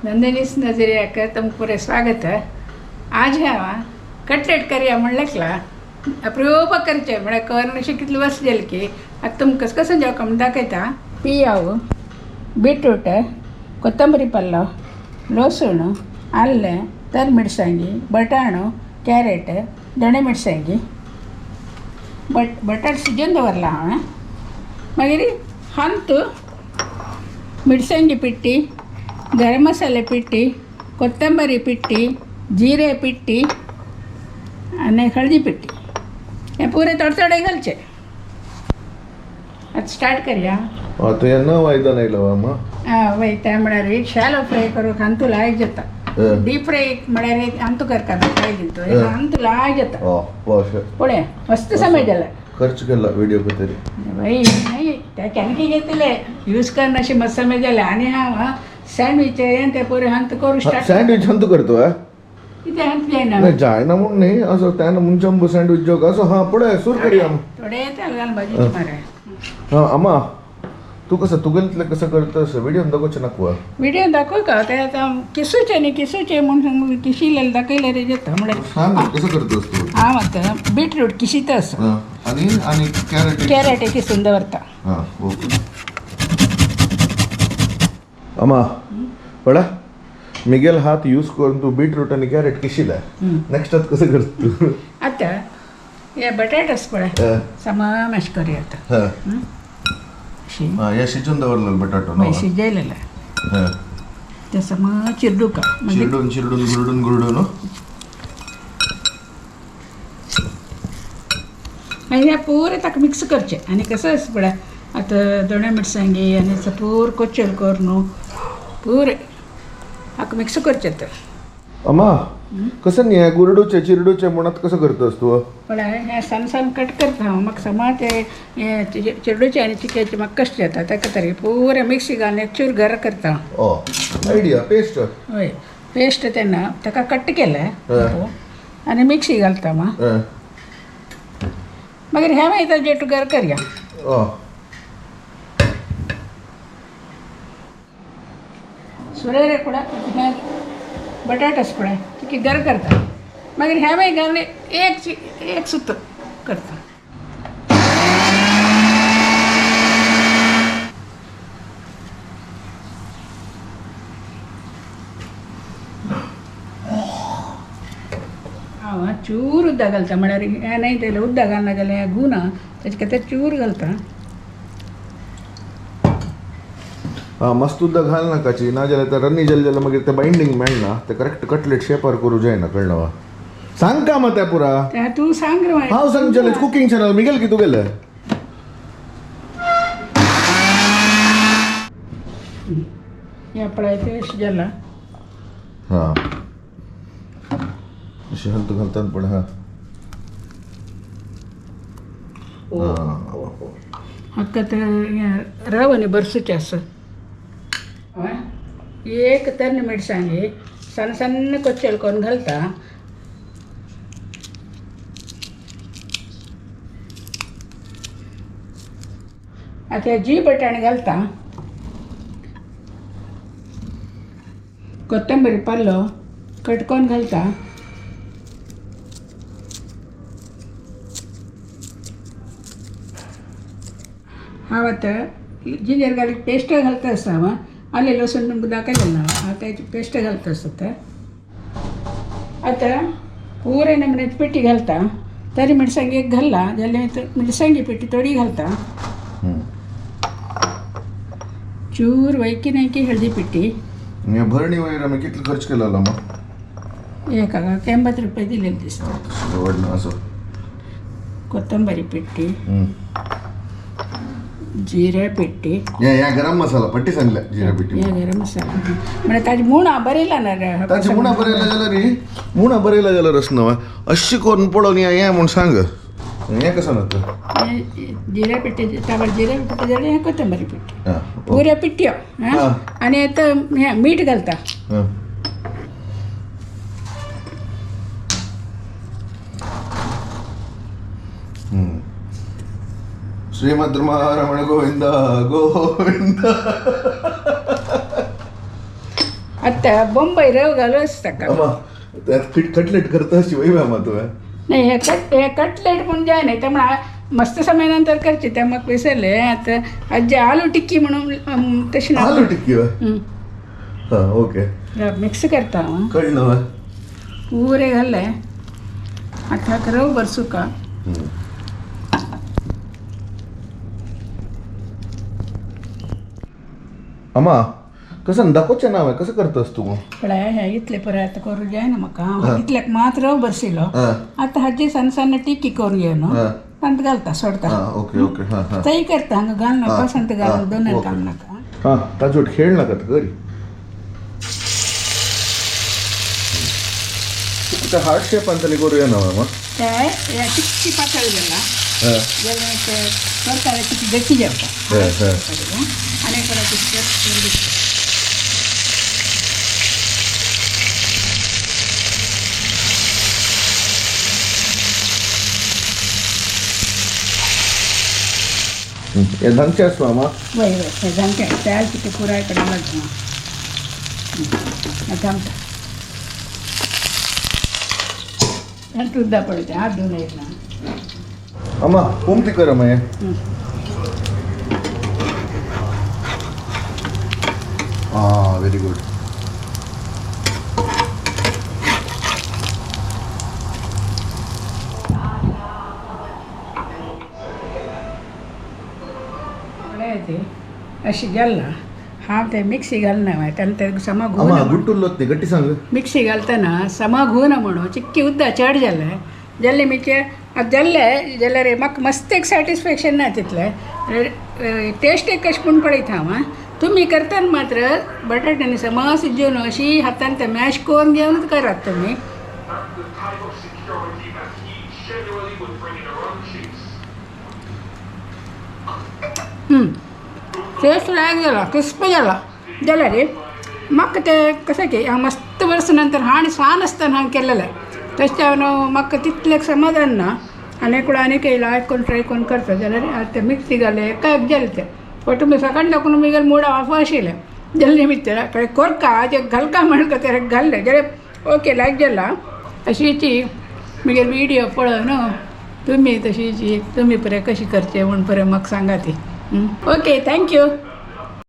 नंदिनीस नजरिया का तुम पूरे स्वागत है. आज ह्या कटलेट करूया म्हणलेकला अप्रूप करचे म्हणजे करणशी कितली वर्ष गेली की आता तुमकां कसं जेवका म्हणून दाखयता. पियाव बीट्रूट कोथंबरी पल्लो लसूण आल्ले तर मिरसांगी बटाणो कॅरेट दणे मिरसांगी बटाट शिजोवन दवरला हांवें. मागीर हंत मिरसांगी पिट्टी गरम मसाले पिट्टी कोथंबरी पिट्टी जिरे पिट्टी आणि हळदी पिट्टी हे पुरे तडतडे घालचे. आता स्टार्ट करूया. तुझ्या न वायदा नाही लावा मग वयता म्हळ्यार शॅलो फ्राय करूंक हांतू लायक जाता. डीप फ्राय म्हळ्यार हांतू करता फ्राय दितो हांतू लायक जाता. पळया मस्त समय जाला. खर्च केला व्हिडिओ तरी बाई नाही त्या कॅनकी घेतले यूज करून अशी मस्त समय झाले. आणि हा सँडविच ते पुरे हांत करू स्टार्ट. सँडविच हंतू करतो किती हांत जायना जायना म्हणून नाही असं त्यानं म्हणून जंबो सँडविच जोक असं हा पुढे सुरू करूया. थोडे तेल घाल भाजी मारे. हा अम्मा तू कसं तुगेलतलं कसं करतस व्हिडिओ दाखवचे नको. व्हिडिओ दाखव का ते आता किसूचे न्ही किसूचे म्हणून किशिलेले दाखयले रे जाता म्हळ्यार कसं करतोस तू. हांव आतां बीटरूट किशितस आणि आणि कॅरेट किसून दवरता. अम्मा पळा मिगेल हात यूज करून तू बीटरूट आणि कॅरेट किशिला नेक्स्ट कसं करतो तू. आता हे बटाटस पळय समा मॅश करूया आता. या शिजून दवरलेलं बटाटो शिजयलेला ते समा चिरडू का चिरडून चिरडून गुरडून गुरडून मागीर हे पुरे ताका मिक्स करचे. आणि कसं असं पळय आतां दोणे मिरसांगी आनी पूर कोच्चेल कर न्हू पुरे हाका मिक्स करचे. तर अम्मा कसं नाही गुरडूचे चिरडूचे म्हणत कसं करतोस तू. पळय हे सन सन कट करता हांव. म्हाका समा ते चिरडूचे आनी चिक्याचे म्हाका कशें जाता ताका तरी पुरे मिक्सी घालून एक चूर घर करता. आयडिया पेस्ट हय पेस्ट तेन्ना ताका कट केलें आनी मिक्सी घालता मग. मागीर हे मागीर जेटू घर करया. सुरे रे पळय बटाटस पळय की घर करता. मागीर हे मागीर घालून एक सुत करता. हांव चूर उदक घालता म्हळ्यार हें नाही तें उदक घालना जाल्यार हें गुना तेजे खातीर चूर घालता. मस्त उदक घाल नाकाची ना जाल्यार ते रन्नी जालें जाल्यार मागीर ते बायंडींग मेळना. ते करेक्ट कटलेट शेपार करूं जायना कळना वा. सांग का मग त्या पुरा तूं सांग रे. हांव सांग चॅलेंज कुकिंग चॅनल मिगेल की तुगेले. हे पळय ते शिजला. हां अशें हलतो घालतात पण हाका ते रव आनी बरसूचे आसा. एक तर्ण मिरसांगी सन्न सन्न कोच्चेल करून घालता. आता जी बटाणे घालता. कोथंबरी पल्लो कट करून घालता. हांव आतां जिंजर गार्लीक पेस्ट घालता आसता. हांव आले लसूण दाखयलें ना हांव तेजी पेस्ट घालता आसता. आतां पुरे नमण्याची पिठी घालता. तरी मिरसांगी एक घालला जाल्यार मिरसांगी पिठी थोडी घालता. चूर वैकी नाही की हळदी पिठी. भरणी वगैरे आम्ही किती खर्च केला मग. एक 80 रुपये दिलेले दिसता. असं कोथंबरी पिठी जिरे पिठी या गरम मसाला पट्टी सांगल्या जिरा पिठी या गरम मसाला म्हणजे ताजी मुणा बरयला ना रे. ताजी मुणा बरयला जाल्यार रे मुणा बरयला जाल्यार नवा अशी करून पळोवन या म्हूण सांग. हें कसं नव्हतं जिरे पिठी ताबड जिरे पिठी जाल्यार हें कोथंबरी पिठी पुऱ्या पिठ्यो आनी आतां हें मीठ घालता. श्रीमद् रमण गोविंद गोविंद. आता बॉम्बई रव घालूच ताका अमा त्यात कटलेट करता अशी वैभव मग तू नाही हे कटलेट म्हणून जाय नाही त्यामुळे मस्त समयानंतर करचे त्या मग विसरले आता आज आलू टिक्की म्हणून तशी आलू टिक्की हा ओके मिक्स करता हांव कळलं पुरे घालले आता रव बरसू का अमा कसं दाखवचे नाव आहे कसं करतस तू पळय इतले परत करू जाय ना म्हाका इतल्याक मात रव बरसिलो आता हाजी सण सण टिक्की करून घे न्हू पंत घालता सोडता ओके ओके हा हा तई करता हांगा घाल नाका संत घालून दोन काम नाका हा ताजोट खेळ नका घरी हार्ट शेप अंतली करूया ना मग काय या टिक्की पातळ गेला जाल्यार करता किती गच्ची जावता आनी परत ये धंचे असतो अमा वय वय जाणटे तयार किती पुराय कडे लागना आता आमचा तुद्दा पडते हात धुवून येत ना अमा कोणती कर मग हा व्हेरी गुड अशी जाल्ला हांव ते मिक्सी घालना तेन्ना ते समा अमा घुवना गुट्टुल्लोत न्ही गट्टी सांग मिक्सी घालतना समा घुवना म्हणून चिक्की उद्दा चड जालें जाल्ले मिचे जाल्ले जाल्यार म्हाका मस्त एक सॅटिस्फॅक्शन ना तितलें टेस्ट एक कशें पूण पळयता हांव तुमी करतना मात्र बटाट्यांनी समा शिजोवन अशी हातान ते मॅश करून घेवनूच करात तुमी टेस्ट लायक जाला क्रिस्प जाला जाल्यार रे म्हाका ते कशें की हांव मस्त वर्स नंतर हांव सान आसतना हांव केल्लें तशें हांव म्हाका तितलें समाधान ना आनी एकूण आनीक येयला कोण ट्राय करून करता जाल्यार ते मिक्सी घाले एकाक गेले ते पण तुमी सकाळी लागून म्हगेले मूड ऑफ आशिल्लें जाल्ले मित्र कडेन कोरका आज एक घालका म्हणून ते घाल्ले जाल्यार ओके लायक जाला अशीची म्हगेले विडियो पळय न्हू तुमी तशीची तुमी पळय कशी करचें म्हूण पळय म्हाका सांगा ती ओके थँक्यू